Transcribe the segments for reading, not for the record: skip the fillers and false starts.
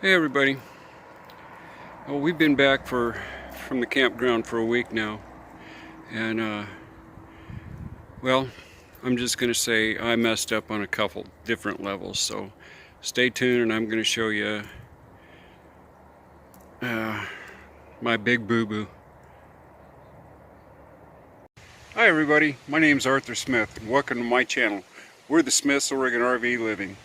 Hey everybody. Well, we've been back from the campground for a week now, and well, I'm just gonna say I messed up on a couple different levels, so stay tuned and I'm gonna show you my big boo-boo. Hi everybody, my name's Arthur Smith and welcome to my channel. We're the Smiths Oregon RV Living.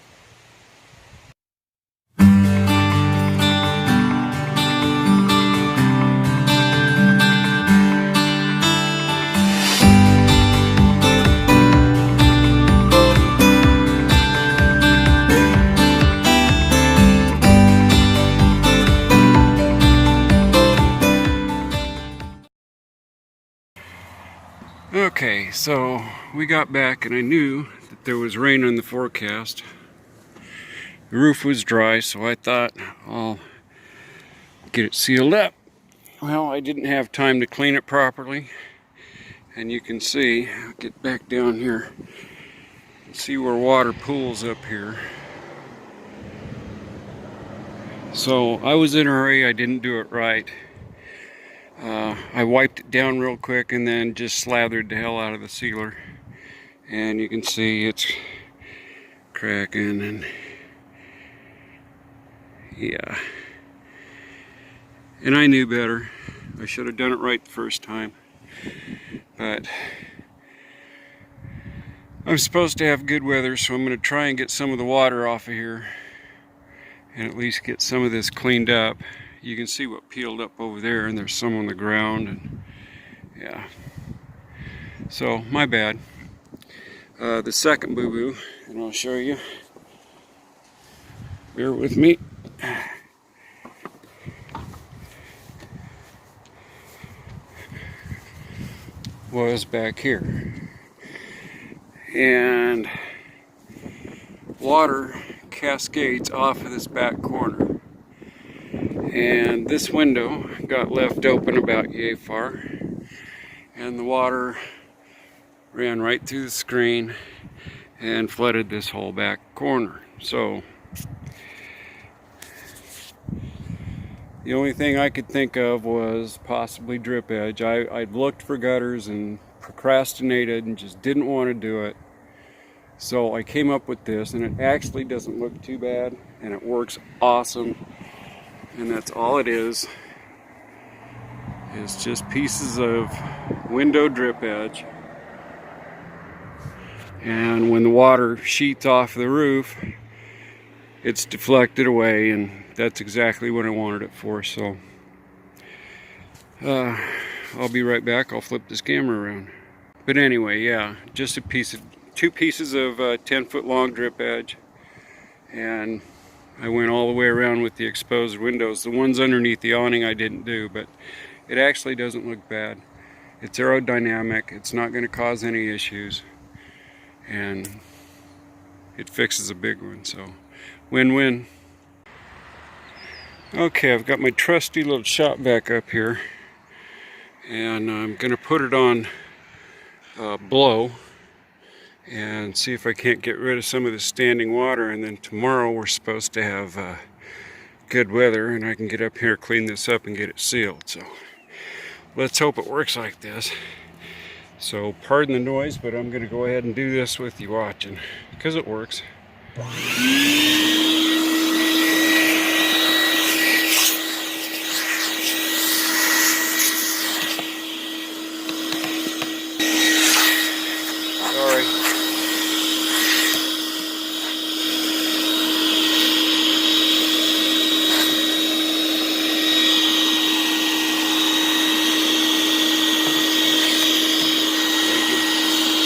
Okay, so we got back and I knew that there was rain in the forecast. The roof was dry, so I thought I'll get it sealed up. Well, I didn't have time to clean it properly, and you can see, I'll get back down here, see where water pools up here. So I was in a hurry, I didn't do it right. I wiped it down real quick and then just slathered the hell out of the sealer, and you can see it's cracking, and yeah, and I knew better. I should have done it right the first time, but I'm supposed to have good weather, so I'm going to try and get some of the water off of here and at least get some of this cleaned up. You can see what peeled up over there, and there's some on the ground, and yeah, so my bad. The second boo-boo, and I'll show you, bear with me. Was back here, and water cascades off of this back corner, and this window got left open about yay far, and the water ran right through the screen and flooded this whole back corner. So the only thing I could think of was possibly drip edge. I'd looked for gutters and procrastinated and just didn't want to do it. So I came up with this, and it actually doesn't look too bad, and it works awesome. And that's all it is. It's just pieces of window drip edge. And when the water sheets off the roof, it's deflected away, and that's exactly what I wanted it for. So I'll be right back. I'll flip this camera around. But anyway, yeah, just two pieces of 10-foot long drip edge, and I went all the way around with the exposed windows. The ones underneath the awning I didn't do, but it actually doesn't look bad. It's aerodynamic, it's not going to cause any issues, and it fixes a big one, so win-win. Okay, I've got my trusty little shop vac up here, and I'm going to put it on blow and see if I can't get rid of some of the standing water, and then tomorrow we're supposed to have good weather and I can get up here, clean this up, and get it sealed. So let's hope it works like this. So pardon the noise, but I'm going to go ahead and do this with you watching, because it works. Sorry.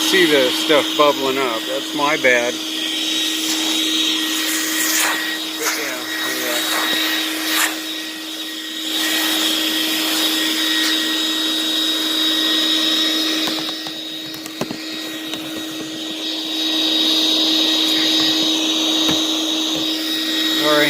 See the stuff bubbling up. That's my bad. But yeah. Sorry.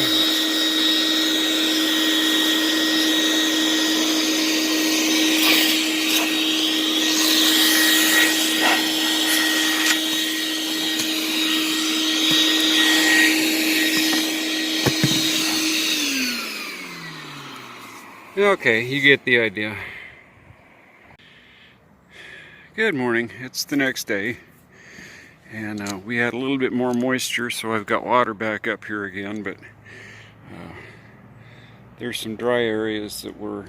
Okay, you get the idea. Good morning. It's the next day, and we had a little bit more moisture, so I've got water back up here again, but there's some dry areas that were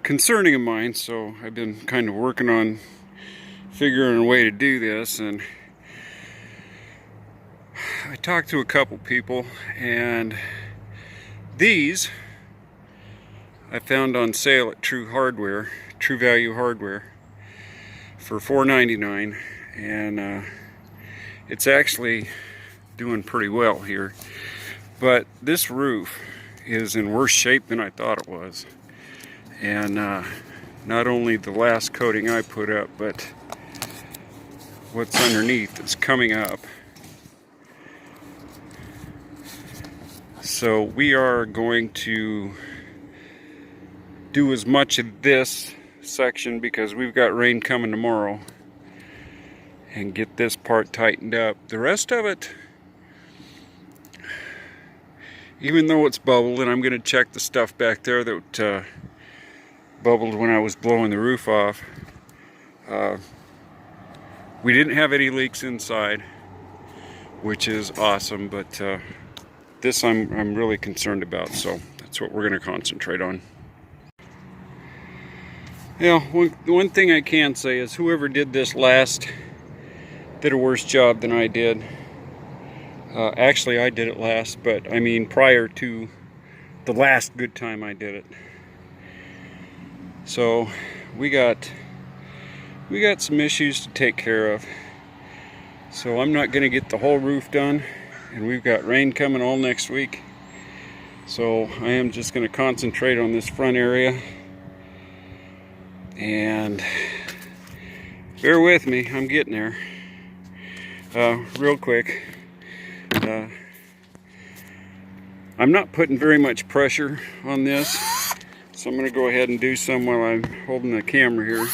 concerning of mine, so I've been kind of working on figuring a way to do this. And I talked to a couple people, and these I found on sale at True Value Hardware for $4.99, and it's actually doing pretty well here. But this roof is in worse shape than I thought it was, and not only the last coating I put up, but what's underneath is coming up. So we are going to do as much of this section, because we've got rain coming tomorrow, and get this part tightened up. The rest of it, even though it's bubbled, and I'm going to check the stuff back there that bubbled when I was blowing the roof off, we didn't have any leaks inside, which is awesome, but this I'm really concerned about, so that's what we're going to concentrate on. Yeah, one thing I can say is whoever did this last did a worse job than I did. Actually, I did it last, but I mean prior to the last good time I did it. So we got some issues to take care of. So I'm not going to get the whole roof done, and we've got rain coming all next week. So I am just going to concentrate on this front area. And bear with me, I'm getting there. Real quick, I'm not putting very much pressure on this, so I'm going to go ahead and do some while I'm holding the camera here.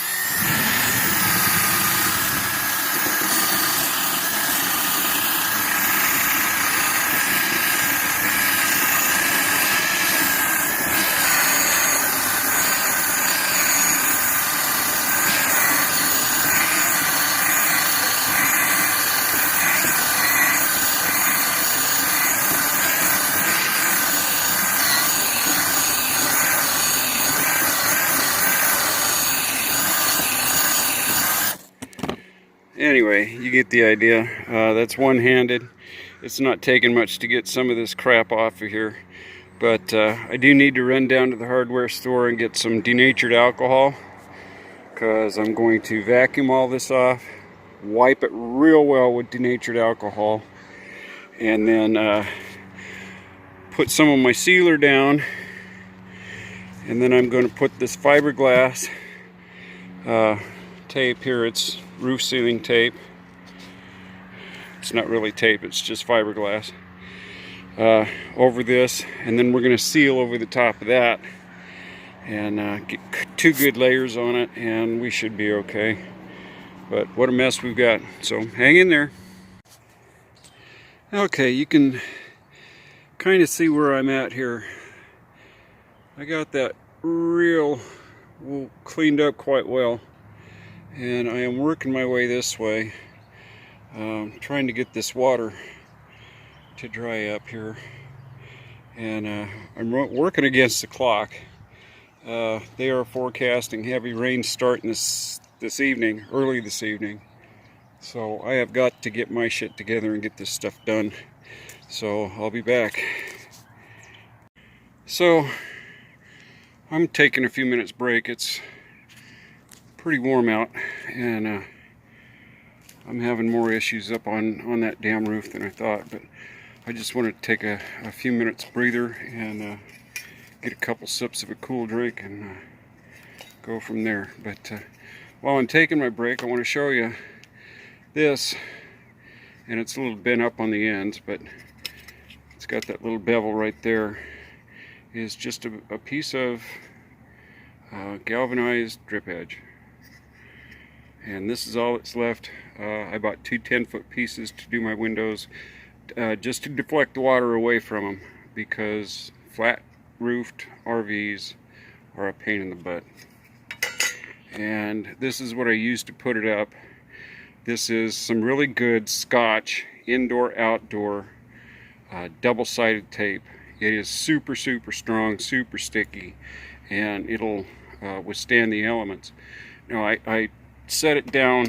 Anyway, you get the idea. That's one-handed. It's not taking much to get some of this crap off of here. But I do need to run down to the hardware store and get some denatured alcohol, because I'm going to vacuum all this off, wipe it real well with denatured alcohol, and then put some of my sealer down. And then I'm going to put this fiberglass tape here. It's roof sealing tape. It's not really tape, it's just fiberglass over this, and then we're going to seal over the top of that and get 2 good layers on it, and we should be okay. But what a mess we've got, so hang in there. Okay, you can kind of see where I'm at here. I got that real cleaned up quite well, and I am working my way this way, trying to get this water to dry up here, and I'm working against the clock. They are forecasting heavy rain starting this evening, early this evening, so I have got to get my shit together and get this stuff done. So I'll be back. So I'm taking a few minutes break. It's pretty warm out, and I'm having more issues up on that damn roof than I thought, but I just wanted to take a few minutes breather and get a couple sips of a cool drink and go from there. But while I'm taking my break, I want to show you this, and it's a little bent up on the ends, but it's got that little bevel right there. Is just a piece of galvanized drip edge. And this is all that's left. I bought 2 10-foot pieces to do my windows, just to deflect the water away from them, because flat roofed RVs are a pain in the butt. And this is what I used to put it up. This is some really good Scotch indoor-outdoor double-sided tape. It is super strong, super sticky, and it'll withstand the elements. Now I set it down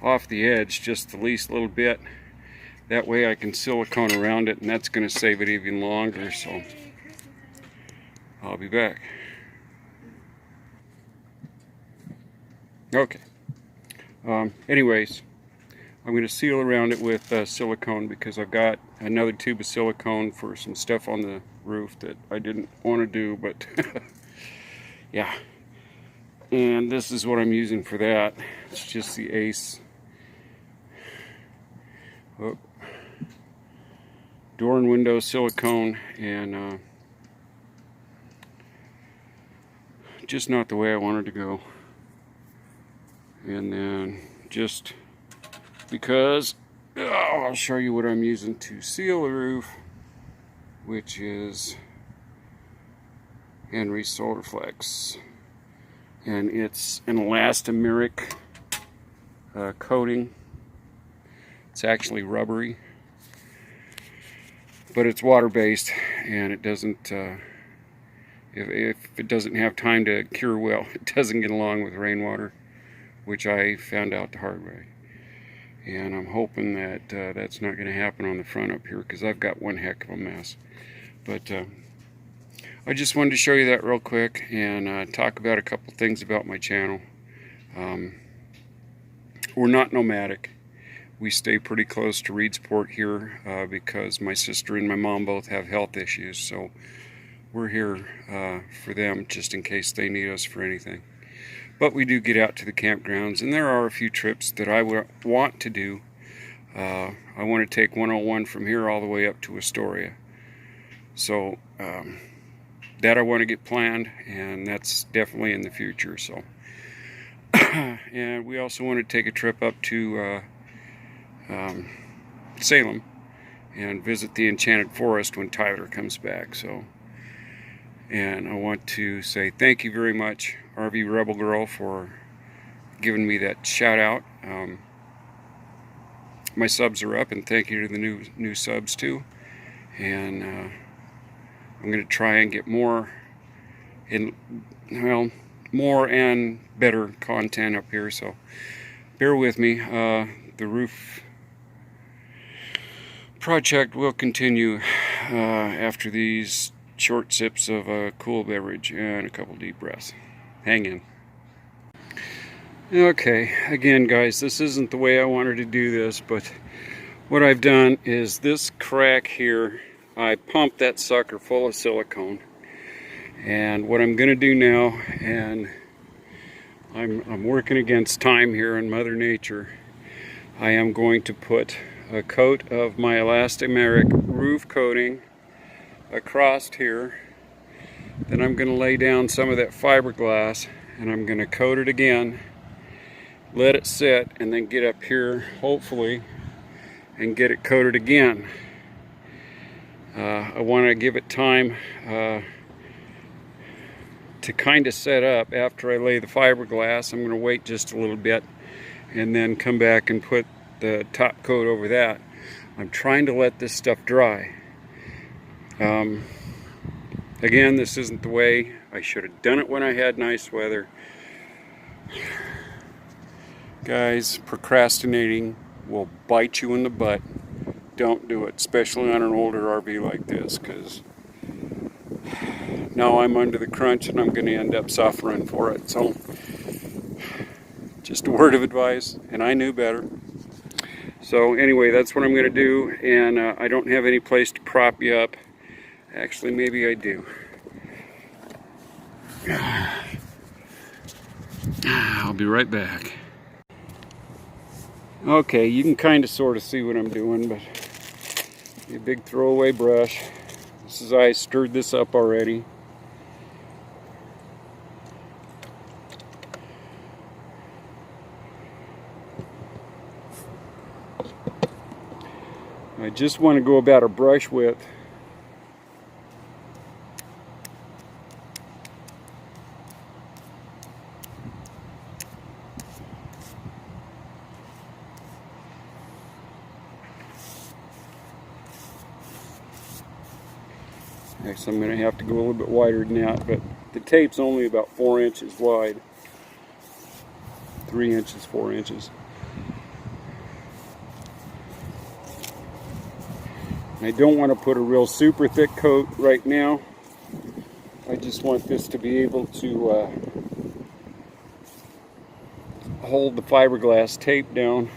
off the edge just the least little bit. That way I can silicone around it, and that's going to save it even longer. So I'll be back. Okay. Anyways, I'm going to seal around it with silicone, because I've got another tube of silicone for some stuff on the roof that I didn't want to do, but yeah. And this is what I'm using for that. It's just the Ace door and window silicone, and just not the way I wanted to go. And then just because I'll show you what I'm using to seal the roof, which is Henry Solarflex, and it's an elastomeric coating. It's actually rubbery, but it's water-based, and it doesn't if it doesn't have time to cure well, it doesn't get along with rainwater, which I found out the hard way. And I'm hoping that that's not going to happen on the front up here, because I've got one heck of a mess. But I just wanted to show you that real quick, and talk about a couple things about my channel. We're not nomadic. We stay pretty close to Reedsport here because my sister and my mom both have health issues, so we're here for them just in case they need us for anything. But we do get out to the campgrounds, and there are a few trips that I want to do. I want to take 101 from here all the way up to Astoria. So that I want to get planned, and that's definitely in the future. So, and we also want to take a trip up to Salem and visit the Enchanted Forest when Tyler comes back. So, and I want to say thank you very much, RV Rebel Girl, for giving me that shout out. My subs are up, and thank you to the new subs too. And I'm going to try and get more and better content up here. So bear with me. The roof project will continue after these short sips of a cool beverage and a couple deep breaths. Hang in. Okay, again guys, this isn't the way I wanted to do this, but what I've done is this crack here, I pumped that sucker full of silicone. And what I'm going to do now, and I'm working against time here and Mother Nature, I am going to put a coat of my elastomeric roof coating across here. Then I'm going to lay down some of that fiberglass, and I'm going to coat it again, let it sit, and then get up here, hopefully, and get it coated again. I want to give it time to kind of set up. After I lay the fiberglass, I'm going to wait just a little bit and then come back and put the top coat over that. I'm trying to let this stuff dry. Again, this isn't the way. I should have done it when I had nice weather. Guys, procrastinating will bite you in the butt. Don't do it, especially on an older RV like this, because now I'm under the crunch and I'm going to end up suffering for it. So, just a word of advice, and I knew better. So anyway, that's what I'm going to do, and I don't have any place to prop you up. Actually, maybe I do. I'll be right back. Okay, you can kind of sort of see what I'm doing, but a big throwaway brush. This is, I stirred this up already. I just want to go about a brush width Actually, I'm going to have to go a little bit wider than that, but the tape's only about 4 inches wide. 3 inches, 4 inches. I don't want to put a real super thick coat right now. I just want this to be able to hold the fiberglass tape down.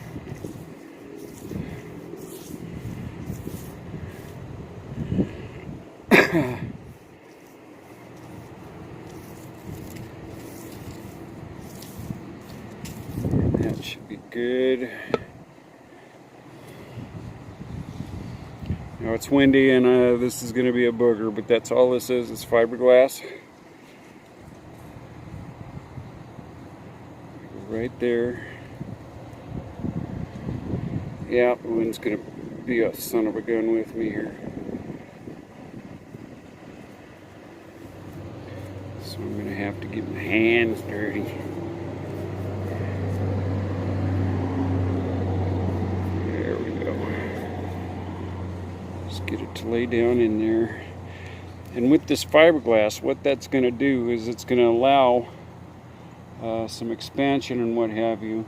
That should be good. Now it's windy and this is going to be a booger, but that's all this is fiberglass. Right there. Yeah, the wind's going to be a son of a gun with me here. So I'm going to have to get my hands dirty. There we go. Just get it to lay down in there. And with this fiberglass, what that's going to do is it's going to allow some expansion and what have you.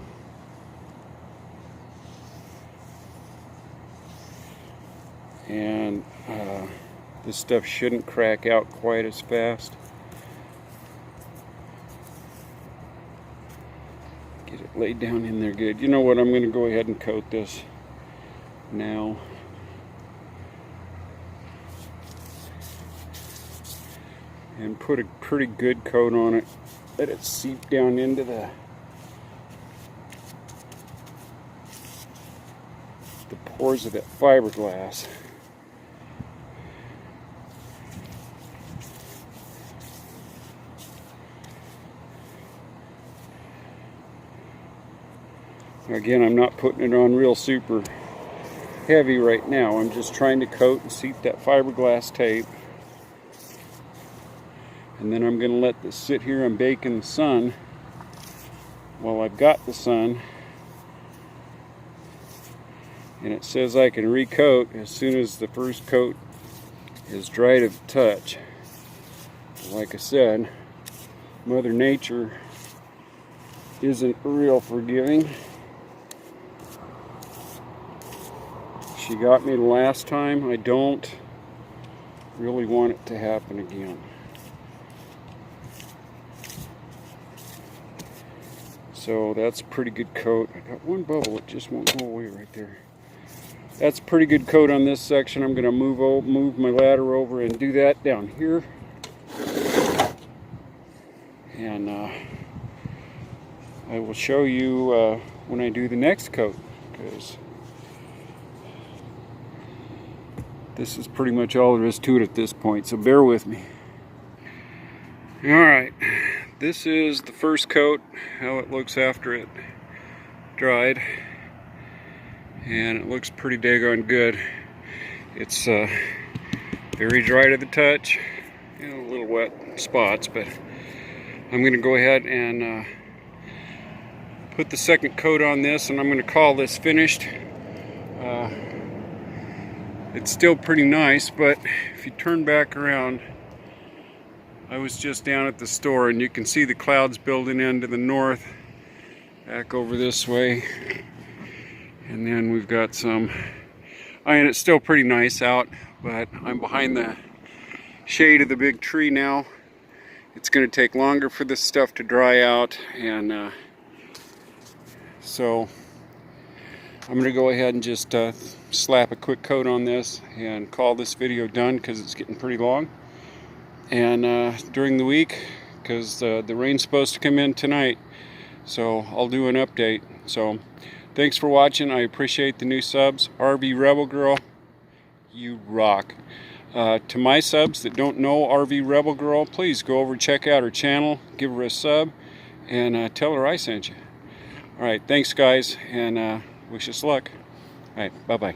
And this stuff shouldn't crack out quite as fast. Get it laid down in there good. You know what, I'm going to go ahead and coat this now. And put a pretty good coat on it. Let it seep down into the pores of that fiberglass. Again, I'm not putting it on real super heavy right now. I'm just trying to coat and seep that fiberglass tape. And then I'm going to let this sit here and bake in the sun while I've got the sun. And it says I can recoat as soon as the first coat is dry to the touch. Like I said, Mother Nature isn't real forgiving. She got me the last time. I don't really want it to happen again. So that's a pretty good coat. I got one bubble, it just won't go away right there. That's a pretty good coat on this section. I'm going to move my ladder over and do that down here. And I will show you when I do the next coat, because this is pretty much all there is to it at this point, so bear with me. Alright, this is the first coat, how it looks after it dried. And it looks pretty daggone good. It's very dry to the touch, you know, a little wet spots, but I'm going to go ahead and put the second coat on this, and I'm going to call this finished. It's still pretty nice, but if you turn back around, I was just down at the store and you can see the clouds building in to the north, back over this way. And then we've got some, and it's still pretty nice out, but I'm behind the shade of the big tree now. It's going to take longer for this stuff to dry out, and so I'm going to go ahead and just slap a quick coat on this and call this video done, because it's getting pretty long. And during the week, because the rain's supposed to come in tonight, so I'll do an update. So thanks for watching. I appreciate the new subs. RV Rebel Girl, you rock. To my subs that don't know RV Rebel Girl, please go over and check out her channel, give her a sub, and tell her I sent you. Alright, thanks guys, and wish us luck. Alright, bye-bye.